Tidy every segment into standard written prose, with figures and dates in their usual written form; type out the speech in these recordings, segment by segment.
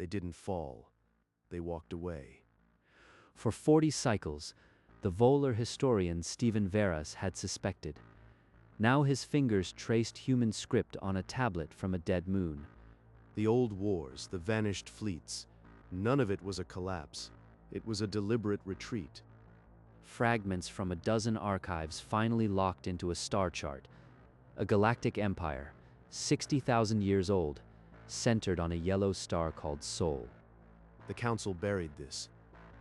They didn't fall. They walked away. For 40 cycles, the Volar historian Stephen Veras had suspected. Now his fingers traced human script on a tablet from a dead moon. The old wars, the vanished fleets, none of it was a collapse. It was a deliberate retreat. Fragments from a dozen archives finally locked into a star chart. A galactic empire, 60,000 years old, centered on a yellow star called Sol. The Council buried this.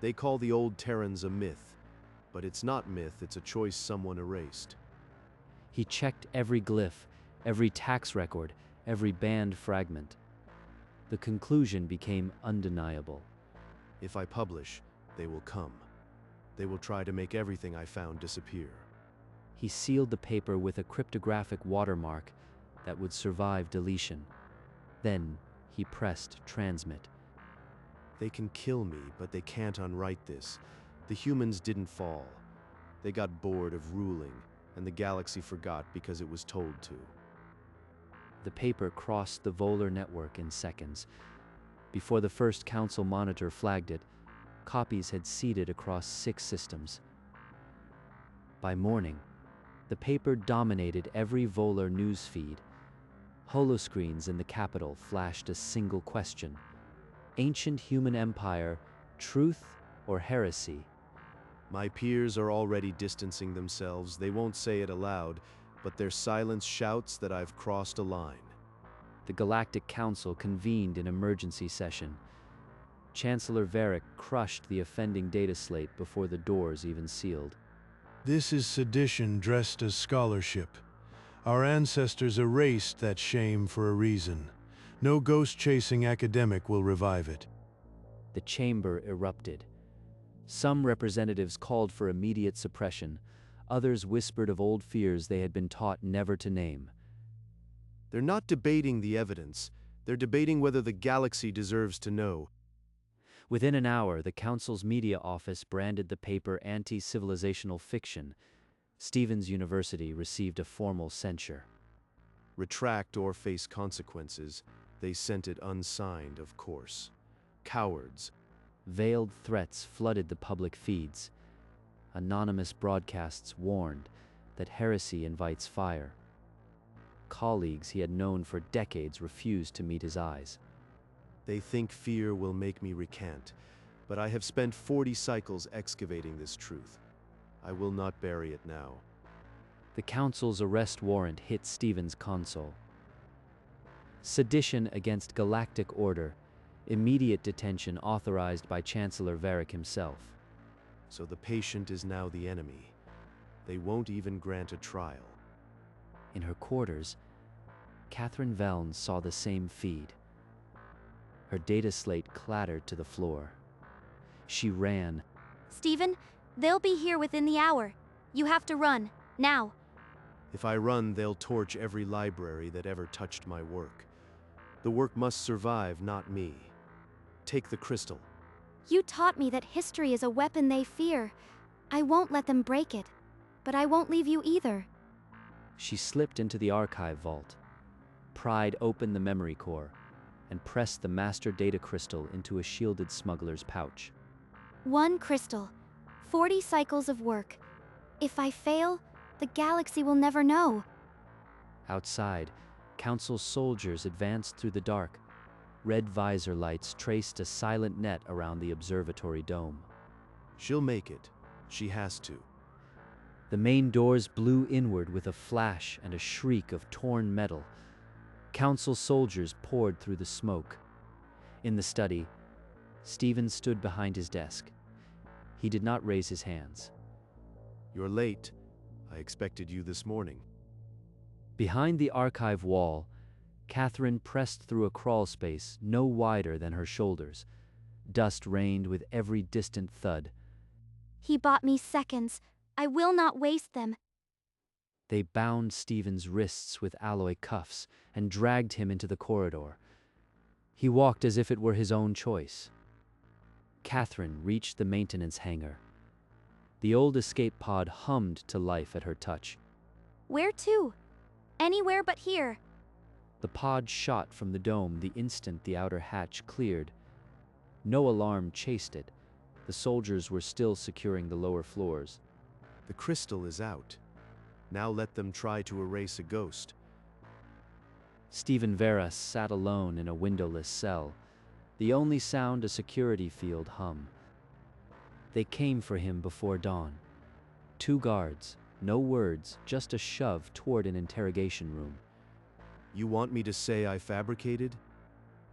They call the old Terrans a myth. But it's not myth, it's a choice someone erased. He checked every glyph, every tax record, every banned fragment. The conclusion became undeniable. If I publish, they will come. They will try to make everything I found disappear. He sealed the paper with a cryptographic watermark that would survive deletion. Then he pressed transmit. They can kill me, but they can't unwrite this. The humans didn't fall. They got bored of ruling, and the galaxy forgot because it was told to. The paper crossed the Volar network in seconds. Before the first Council monitor flagged it, copies had seeded across 6 systems. By morning, the paper dominated every Volar news feed. Holoscreens in the capital flashed a single question: ancient human empire, truth or heresy? My peers are already distancing themselves. They won't say it aloud, but their silence shouts that I've crossed a line. The Galactic Council convened an emergency session. Chancellor Varric crushed the offending data slate before the doors even sealed. This is sedition dressed as scholarship. Our ancestors erased that shame for a reason. No ghost-chasing academic will revive it. The chamber erupted. Some representatives called for immediate suppression. Others whispered of old fears they had been taught never to name. They're not debating the evidence. They're debating whether the galaxy deserves to know. Within an hour, the Council's media office branded the paper anti-civilizational fiction. Stevens University received a formal censure. Retract or face consequences. They sent it unsigned, of course. Cowards. Veiled threats flooded the public feeds. Anonymous broadcasts warned that heresy invites fire. Colleagues he had known for decades refused to meet his eyes. They think fear will make me recant, but I have spent 40 cycles excavating this truth. I will not bury it now. The Council's arrest warrant hit Stevens' console. Sedition against galactic order. Immediate detention authorized by Chancellor Varric himself. So the patient is now the enemy. They won't even grant a trial. In her quarters, Catherine Velns saw the same feed. Her data slate clattered to the floor. She ran. Stephen, they'll be here within the hour. You have to run, now. If I run, they'll torch every library that ever touched my work. The work must survive, not me. Take the crystal. You taught me that history is a weapon they fear. I won't let them break it, but I won't leave you either. She slipped into the archive vault. Pried open the memory core and pressed the master data crystal into a shielded smuggler's pouch. 1 crystal, 40 cycles of work. If I fail, the galaxy will never know. Outside, Council soldiers advanced through the dark. Red visor lights traced a silent net around the observatory dome. She'll make it. She has to. The main doors blew inward with a flash and a shriek of torn metal. Council soldiers poured through the smoke. In the study, Stevens stood behind his desk. He did not raise his hands. You're late. I expected you this morning. Behind the archive wall, Catherine pressed through a crawl space no wider than her shoulders. Dust rained with every distant thud. He bought me seconds. I will not waste them. They bound Stevens' wrists with alloy cuffs and dragged him into the corridor. He walked as if it were his own choice. Catherine reached the maintenance hangar. The old escape pod hummed to life at her touch. Where to? Anywhere but here. The pod shot from the dome the instant the outer hatch cleared. No alarm chased it. The soldiers were still securing the lower floors. The crystal is out. Now let them try to erase a ghost. Stephen Veras sat alone in a windowless cell, the only sound a security field hum. They came for him before dawn. 2 guards, no words, just a shove toward an interrogation room. You want me to say I fabricated?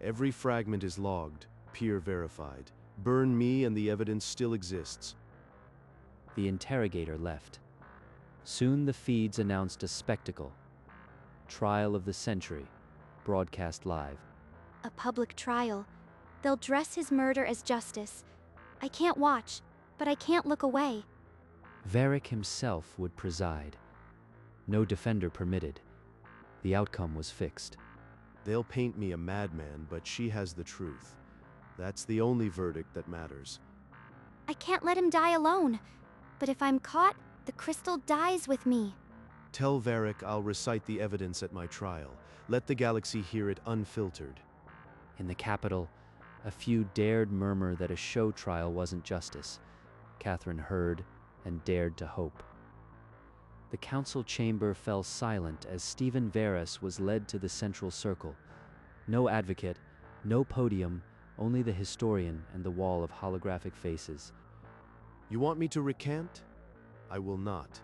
Every fragment is logged, peer verified. Burn me and the evidence still exists. The interrogator left. Soon the feeds announced a spectacle. Trial of the century, broadcast live. A public trial. They'll dress his murder as justice. I can't watch, but I can't look away. Varric himself would preside. No defender permitted. The outcome was fixed. They'll paint me a madman, but she has the truth. That's the only verdict that matters. I can't let him die alone. But if I'm caught, the crystal dies with me. Tell Varric I'll recite the evidence at my trial. Let the galaxy hear it unfiltered. In the capital, a few dared murmur that a show trial wasn't justice. Catherine heard and dared to hope. The council chamber fell silent as Stephen Veras was led to the central circle. No advocate, no podium, only the historian and the wall of holographic faces. You want me to recant? I will not.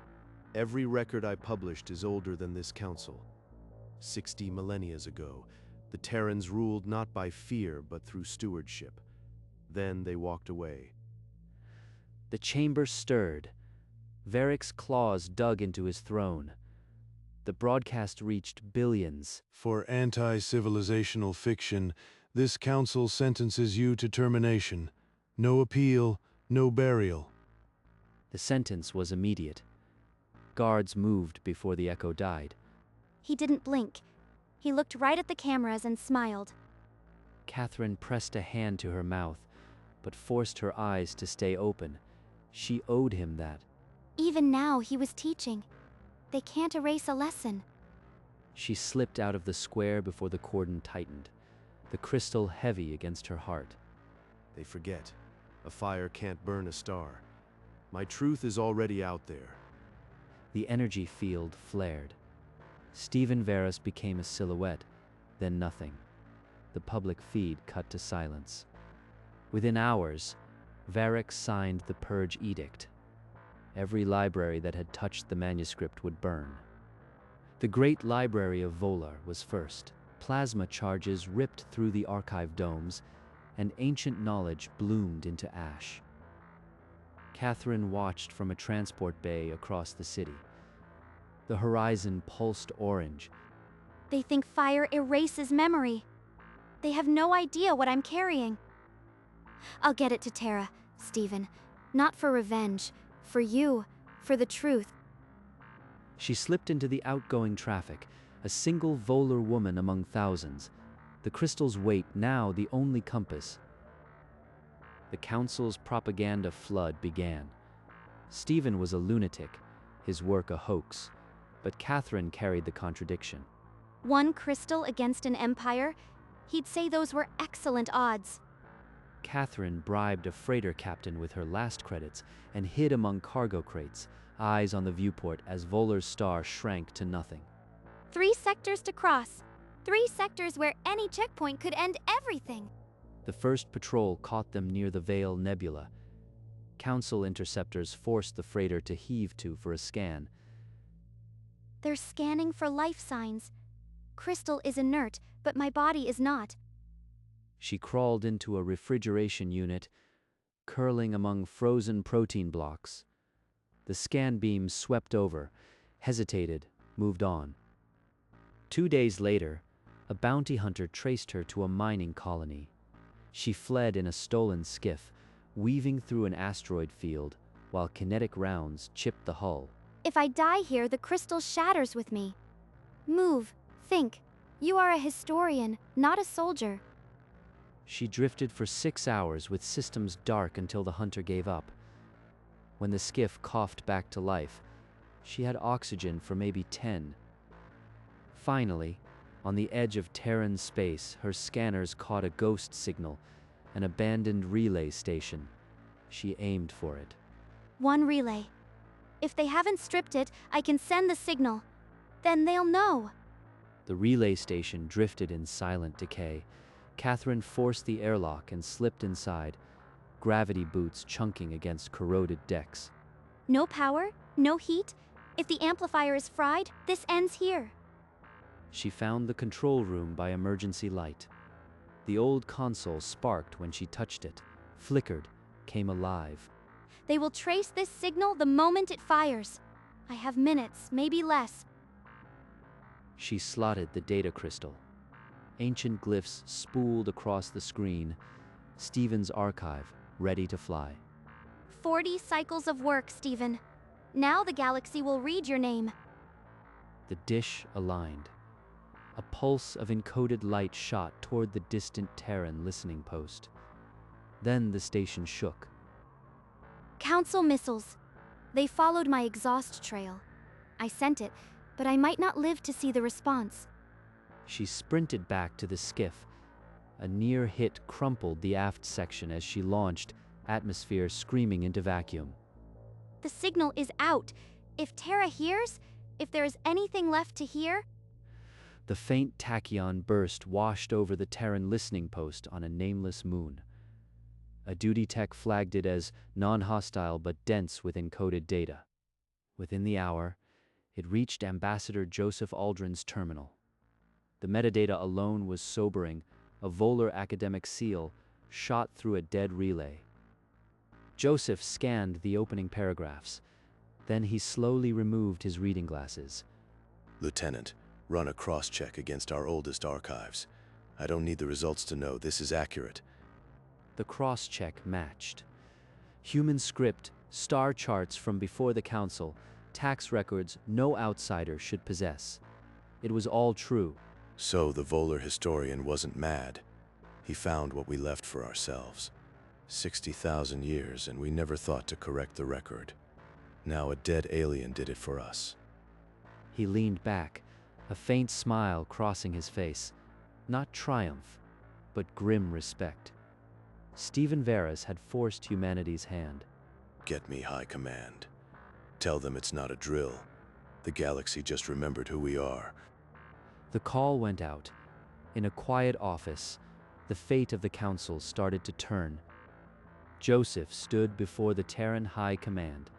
Every record I published is older than this council. 60 millennia ago, the Terrans ruled not by fear but through stewardship. Then they walked away. The chamber stirred. Varric's claws dug into his throne. The broadcast reached billions. For anti-civilizational fiction, this council sentences you to termination. No appeal, no burial. The sentence was immediate. Guards moved before the echo died. He didn't blink. He looked right at the cameras and smiled. Catherine pressed a hand to her mouth, but forced her eyes to stay open. She owed him that. Even now, he was teaching. They can't erase a lesson. She slipped out of the square before the cordon tightened, the crystal heavy against her heart. They forget. A fire can't burn a star. My truth is already out there. The energy field flared. Stephen Veras became a silhouette, then nothing. The public feed cut to silence. Within hours, Varric signed the Purge Edict. Every library that had touched the manuscript would burn. The Great Library of Volar was first. Plasma charges ripped through the archive domes, and ancient knowledge bloomed into ash. Catherine watched from a transport bay across the city. The horizon pulsed orange. They think fire erases memory. They have no idea what I'm carrying. I'll get it to Terra, Stephen. Not for revenge. For you. For the truth. She slipped into the outgoing traffic, a single Volar woman among thousands. The crystal's weight now the only compass. The council's propaganda flood began. Stephen was a lunatic, his work a hoax, but Catherine carried the contradiction. One crystal against an empire? He'd say those were excellent odds. Catherine bribed a freighter captain with her last credits and hid among cargo crates, eyes on the viewport as Volar's star shrank to nothing. 3 sectors to cross. 3 sectors where any checkpoint could end everything. The first patrol caught them near the Veil Nebula. Council interceptors forced the freighter to heave to for a scan. They're scanning for life signs. Crystal is inert, but my body is not. She crawled into a refrigeration unit, curling among frozen protein blocks. The scan beam swept over, hesitated, moved on. 2 days later, a bounty hunter traced her to a mining colony. She fled in a stolen skiff, weaving through an asteroid field, while kinetic rounds chipped the hull. If I die here, the crystal shatters with me. Move, think. You are a historian, not a soldier. She drifted for 6 hours with systems dark until the hunter gave up. When the skiff coughed back to life, she had oxygen for maybe 10. Finally, on the edge of Terran space, her scanners caught a ghost signal, An abandoned relay station. She aimed for it. One relay. If they haven't stripped it, I can send the signal. Then they'll know. The relay station drifted in silent decay. Catherine forced the airlock and slipped inside, gravity boots chunking against corroded decks. No power? No heat? If the amplifier is fried, this ends here. She found the control room by emergency light. The old console sparked when she touched it, flickered, came alive. They will trace this signal the moment it fires. I have minutes, maybe less. She slotted the data crystal. Ancient glyphs spooled across the screen. Stephen's archive, ready to fly. 40 cycles of work, Stephen. Now the galaxy will read your name. The dish aligned. A pulse of encoded light shot toward the distant Terran listening post. Then the station shook. Council missiles. They followed my exhaust trail. I sent it, but I might not live to see the response. She sprinted back to the skiff. A near hit crumpled the aft section as she launched, atmosphere screaming into vacuum. The signal is out. If Terra hears, if there is anything left to hear. The faint tachyon burst washed over the Terran listening post on a nameless moon. A duty tech flagged it as non-hostile but dense with encoded data. Within the hour, it reached Ambassador Joseph Aldrin's terminal. The metadata alone was sobering, a volar academic seal shot through a dead relay. Joseph scanned the opening paragraphs. Then he slowly removed his reading glasses. Lieutenant, run a cross-check against our oldest archives. I don't need the results to know this is accurate. The cross-check matched. Human script, star charts from before the council, tax records no outsider should possess. It was all true. So the volar historian wasn't mad. He found what we left for ourselves. 60,000 years, and we never thought to correct the record. Now a dead alien did it for us. He leaned back, a faint smile crossing his face. Not triumph, but grim respect. Stephen Varus had forced humanity's hand. Get me High Command. Tell them it's not a drill. The galaxy just remembered who we are. The call went out. In a quiet office, the fate of the council started to turn. Joseph stood before the Terran High Command,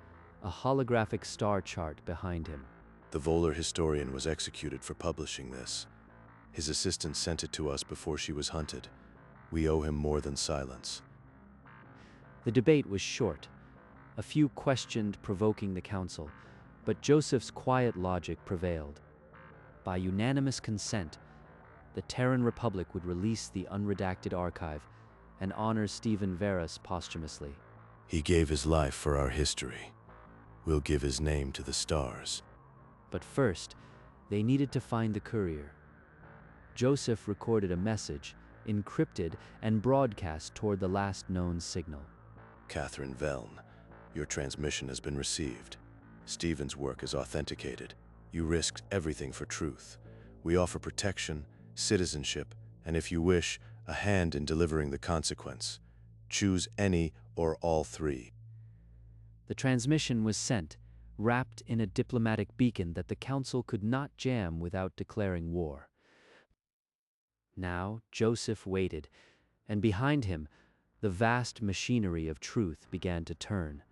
a holographic star chart behind him. The volar historian was executed for publishing this. His assistant sent it to us before she was hunted. We owe him more than silence. The debate was short. A few questioned, provoking the council, but Joseph's quiet logic prevailed. By unanimous consent, the Terran Republic would release the unredacted archive and honor Stephen Varus posthumously. He gave his life for our history. We'll give his name to the stars. But first, they needed to find the courier. Joseph recorded a message, encrypted and broadcast toward the last known signal. Catherine Veln, your transmission has been received. Stephen's work is authenticated. You risked everything for truth. We offer protection, citizenship, and if you wish, a hand in delivering the consequence. Choose any or all three. The transmission was sent, wrapped in a diplomatic beacon that the council could not jam without declaring war. Now Joseph waited, and behind him, the vast machinery of truth began to turn.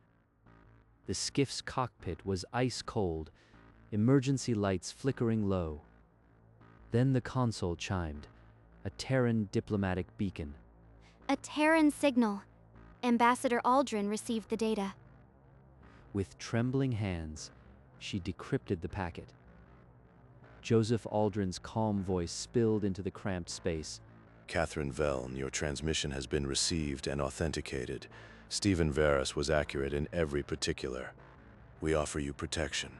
The skiff's cockpit was ice cold, emergency lights flickering low. Then the console chimed, a Terran diplomatic beacon. A Terran signal. Ambassador Aldrin received the data. With trembling hands, she decrypted the packet. Joseph Aldrin's calm voice spilled into the cramped space. Catherine Veln, your transmission has been received and authenticated. Stephen Varus was accurate in every particular. We offer you protection,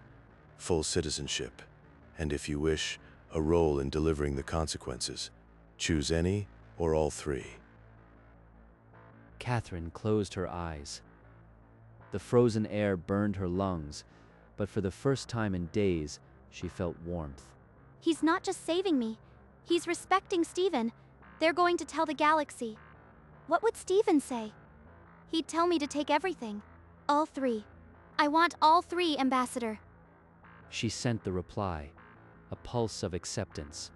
full citizenship, and if you wish, a role in delivering the consequences. Choose any or all three. Catherine closed her eyes. The frozen air burned her lungs, but for the first time in days, she felt warmth. He's not just saving me. He's respecting Stephen. They're going to tell the galaxy. What would Stephen say? He'd tell me to take everything. All three. I want all three, Ambassador. She sent the reply, a pulse of acceptance.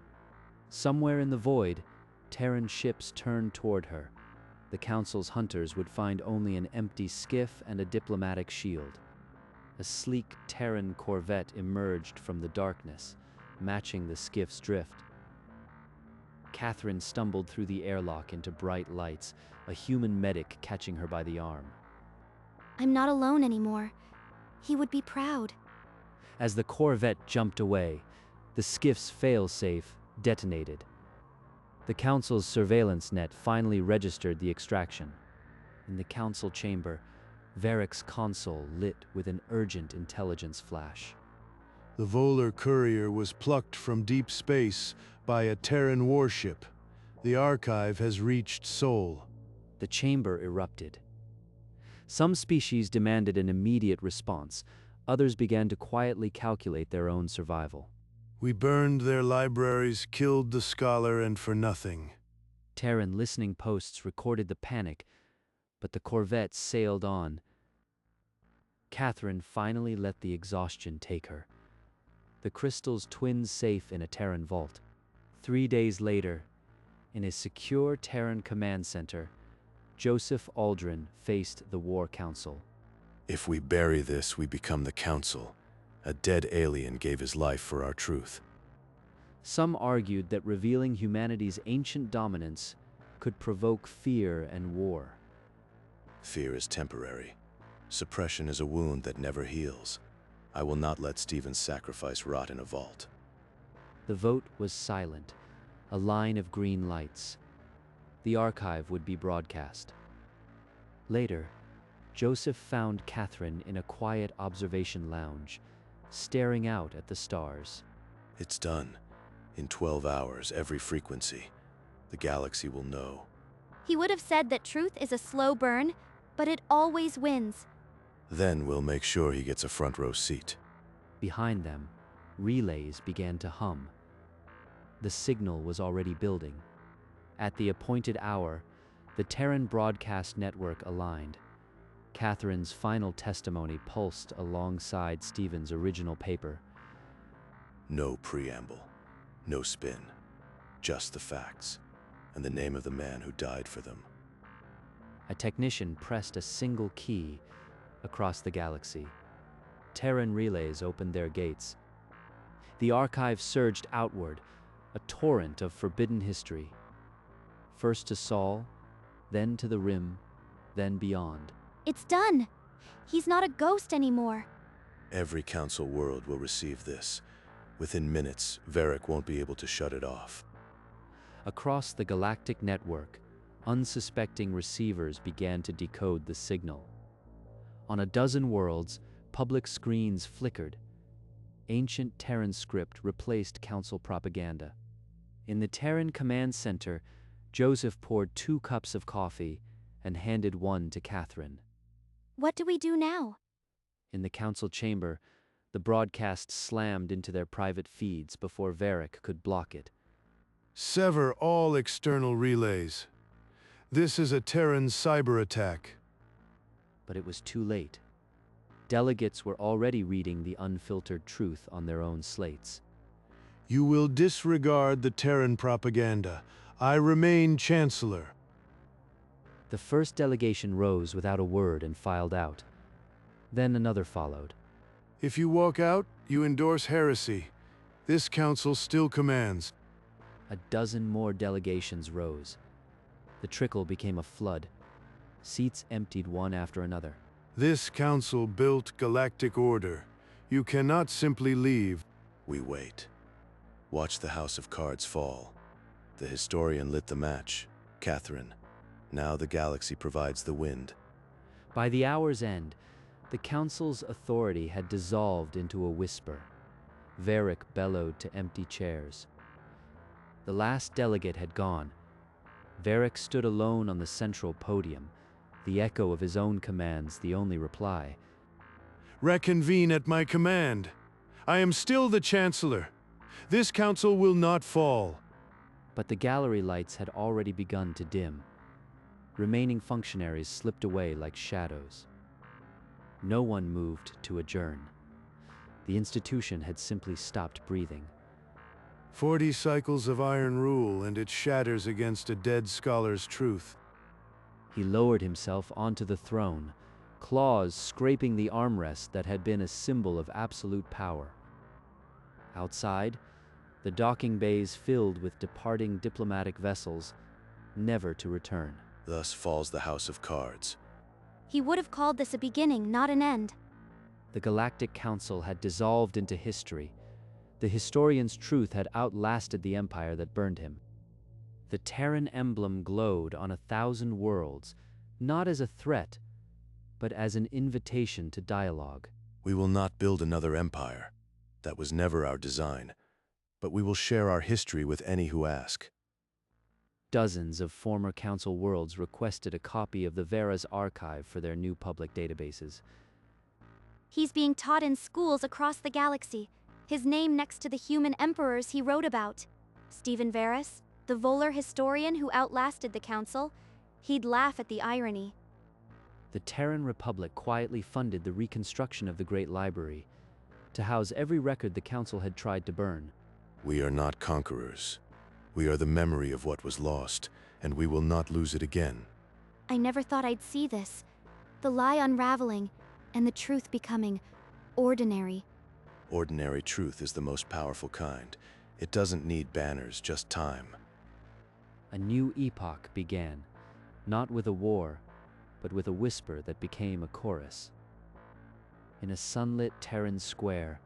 Somewhere in the void, Terran ships turned toward her. The Council's hunters would find only an empty skiff and a diplomatic shield. A sleek Terran corvette emerged from the darkness, matching the skiff's drift. Catherine stumbled through the airlock into bright lights, a human medic catching her by the arm. I'm not alone anymore. He would be proud. As the corvette jumped away, the skiff's failsafe detonated. The Council's surveillance net finally registered the extraction. In the Council chamber, Varric's console lit with an urgent intelligence flash. The Volar courier was plucked from deep space by a Terran warship. The archive has reached Sol. The chamber erupted. Some species demanded an immediate response. Others began to quietly calculate their own survival. We burned their libraries, killed the scholar, and for nothing. Terran listening posts recorded the panic, but the corvette sailed on. Catherine finally let the exhaustion take her. The crystals twined safe in a Terran vault. 3 days later, in his secure Terran command center, Joseph Aldrin faced the War Council. If we bury this, we become the Council. A dead alien gave his life for our truth. Some argued that revealing humanity's ancient dominance could provoke fear and war. Fear is temporary. Suppression is a wound that never heals. I will not let Stephen's sacrifice rot in a vault. The vote was silent, a line of green lights. The archive would be broadcast. Later, Joseph found Catherine in a quiet observation lounge, staring out at the stars. It's done. In 12 hours, every frequency. The galaxy will know. He would have said that truth is a slow burn, but it always wins. Then we'll make sure he gets a front row seat. Behind them, relays began to hum. The signal was already building. At the appointed hour, the Terran broadcast network aligned. Catherine's final testimony pulsed alongside Stephen's original paper. No preamble, no spin, just the facts, and the name of the man who died for them. A technician pressed a single key across the galaxy. Terran relays opened their gates. The archive surged outward, a torrent of forbidden history. First to Sol, then to the Rim, then beyond. It's done. He's not a ghost anymore. Every Council world will receive this. Within minutes, Varric won't be able to shut it off. Across the galactic network, unsuspecting receivers began to decode the signal. On a dozen worlds, public screens flickered. Ancient Terran script replaced Council propaganda. In the Terran command center, Joseph poured 2 cups of coffee and handed one to Catherine. What do we do now? In the Council chamber, the broadcast slammed into their private feeds before Varric could block it. Sever all external relays. This is a Terran cyber attack. But it was too late. Delegates were already reading the unfiltered truth on their own slates. You will disregard the Terran propaganda. I remain Chancellor. The first delegation rose without a word and filed out. Then another followed. If you walk out, you endorse heresy. This council still commands. A dozen more delegations rose. The trickle became a flood. Seats emptied one after another. This council built galactic order. You cannot simply leave. We wait. Watch the House of Cards fall. The historian lit the match. Catherine. Now the galaxy provides the wind. By the hour's end, the Council's authority had dissolved into a whisper. Varric bellowed to empty chairs. The last delegate had gone. Varric stood alone on the central podium, the echo of his own commands the only reply. Reconvene at my command. I am still the Chancellor. This council will not fall. But the gallery lights had already begun to dim. Remaining functionaries slipped away like shadows. No one moved to adjourn. The institution had simply stopped breathing. 40 cycles of iron rule, and it shatters against a dead scholar's truth. He lowered himself onto the throne, claws scraping the armrest that had been a symbol of absolute power. Outside, the docking bays filled with departing diplomatic vessels, never to return. Thus falls the House of Cards. He would have called this a beginning, not an end. The Galactic Council had dissolved into history. The historian's truth had outlasted the empire that burned him. The Terran emblem glowed on 1,000 worlds, not as a threat, but as an invitation to dialogue. We will not build another empire. That was never our design. But we will share our history with any who ask. Dozens of former Council worlds requested a copy of the Vera's archive for their new public databases. He's being taught in schools across the galaxy, his name next to the human emperors he wrote about. Stephen Varus, the Volar historian who outlasted the Council, he'd laugh at the irony. The Terran Republic quietly funded the reconstruction of the Great Library to house every record the Council had tried to burn. We are not conquerors. We are the memory of what was lost, and we will not lose it again. I never thought I'd see this. The lie unraveling, and the truth becoming ordinary. Ordinary truth is the most powerful kind. It doesn't need banners, just time. A new epoch began, not with a war, but with a whisper that became a chorus. In a sunlit Terran square,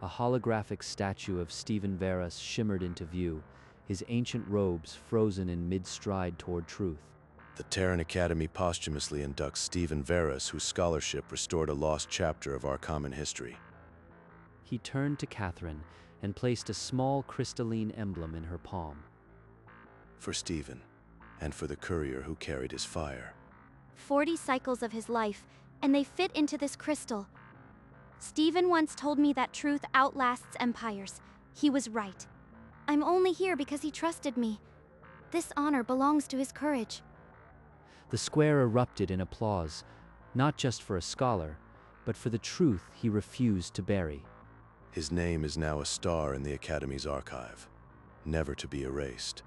a holographic statue of Stephen Varus shimmered into view, his ancient robes frozen in mid-stride toward truth. The Terran Academy posthumously inducts Stephen Varus, whose scholarship restored a lost chapter of our common history. He turned to Catherine and placed a small crystalline emblem in her palm. For Stephen, and for the courier who carried his fire. 40 cycles of his life, and they fit into this crystal. Stephen once told me that truth outlasts empires. He was right. I'm only here because he trusted me. This honor belongs to his courage. The square erupted in applause, not just for a scholar, but for the truth he refused to bury. His name is now a star in the Academy's archive, never to be erased.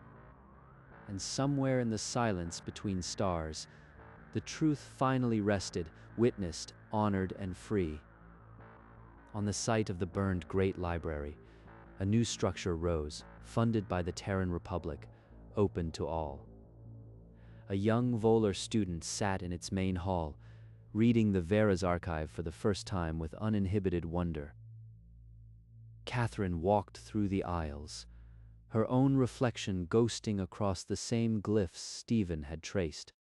And somewhere in the silence between stars, the truth finally rested, witnessed, honored, and free. On the site of the burned Great Library, a new structure rose, funded by the Terran Republic, open to all. A young Volar student sat in its main hall, reading the Vera's archive for the first time with uninhibited wonder. Catherine walked through the aisles, her own reflection ghosting across the same glyphs Stephen had traced.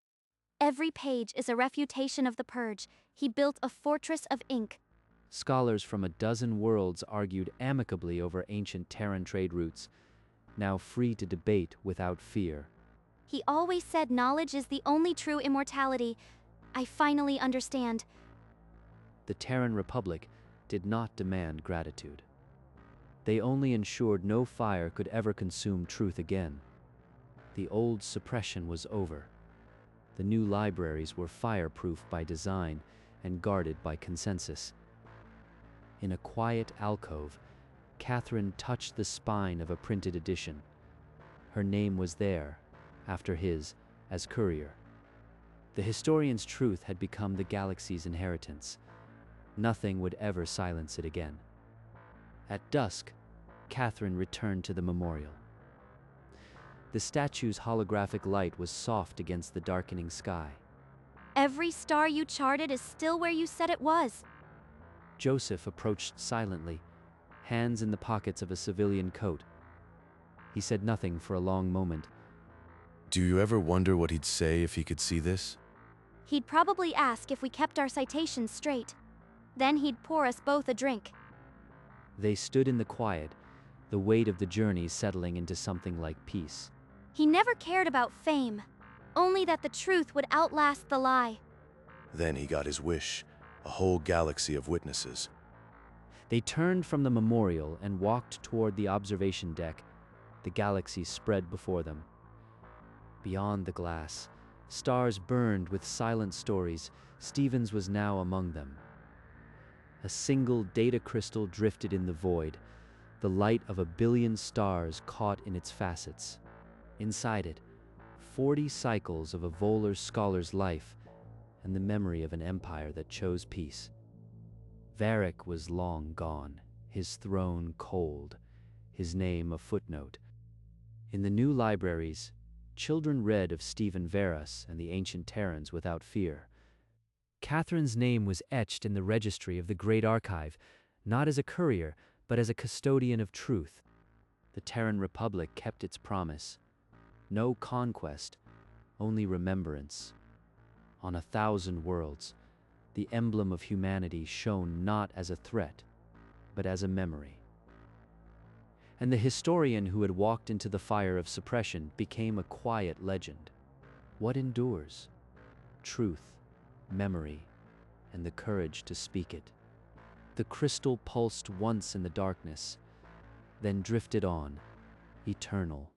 Every page is a refutation of the purge. He built a fortress of ink. Scholars from a dozen worlds argued amicably over ancient Terran trade routes, now free to debate without fear. He always said knowledge is the only true immortality. I finally understand. The Terran Republic did not demand gratitude. They only ensured no fire could ever consume truth again. The old suppression was over. The new libraries were fireproof by design and guarded by consensus. In a quiet alcove, Catherine touched the spine of a printed edition. Her name was there, after his, as courier. The historian's truth had become the galaxy's inheritance. Nothing would ever silence it again. At dusk, Catherine returned to the memorial. The statue's holographic light was soft against the darkening sky. Every star you charted is still where you said it was. Joseph approached silently, hands in the pockets of a civilian coat. He said nothing for a long moment. Do you ever wonder what he'd say if he could see this? He'd probably ask if we kept our citations straight. Then he'd pour us both a drink. They stood in the quiet, the weight of the journey settling into something like peace. He never cared about fame, only that the truth would outlast the lie. Then he got his wish, a whole galaxy of witnesses. They turned from the memorial and walked toward the observation deck. The galaxy spread before them. Beyond the glass, Stars burned with silent stories. Stevens was now among them. A single data crystal drifted in the void, the light of a billion stars caught in its facets. Inside it, 40 cycles of a Volar scholar's life and the memory of an empire that chose peace. Varric was long gone, his throne cold, his name a footnote. In the new libraries, children read of Stephen Varus and the ancient Terrans without fear. Catherine's name was etched in the registry of the Great Archive, not as a courier, but as a custodian of truth. The Terran Republic kept its promise. No conquest, only remembrance. On 1,000 worlds, the emblem of humanity shone not as a threat, but as a memory. And the historian who had walked into the fire of suppression became a quiet legend. What endures? Truth, memory, and the courage to speak it. The crystal pulsed once in the darkness, then drifted on, eternal.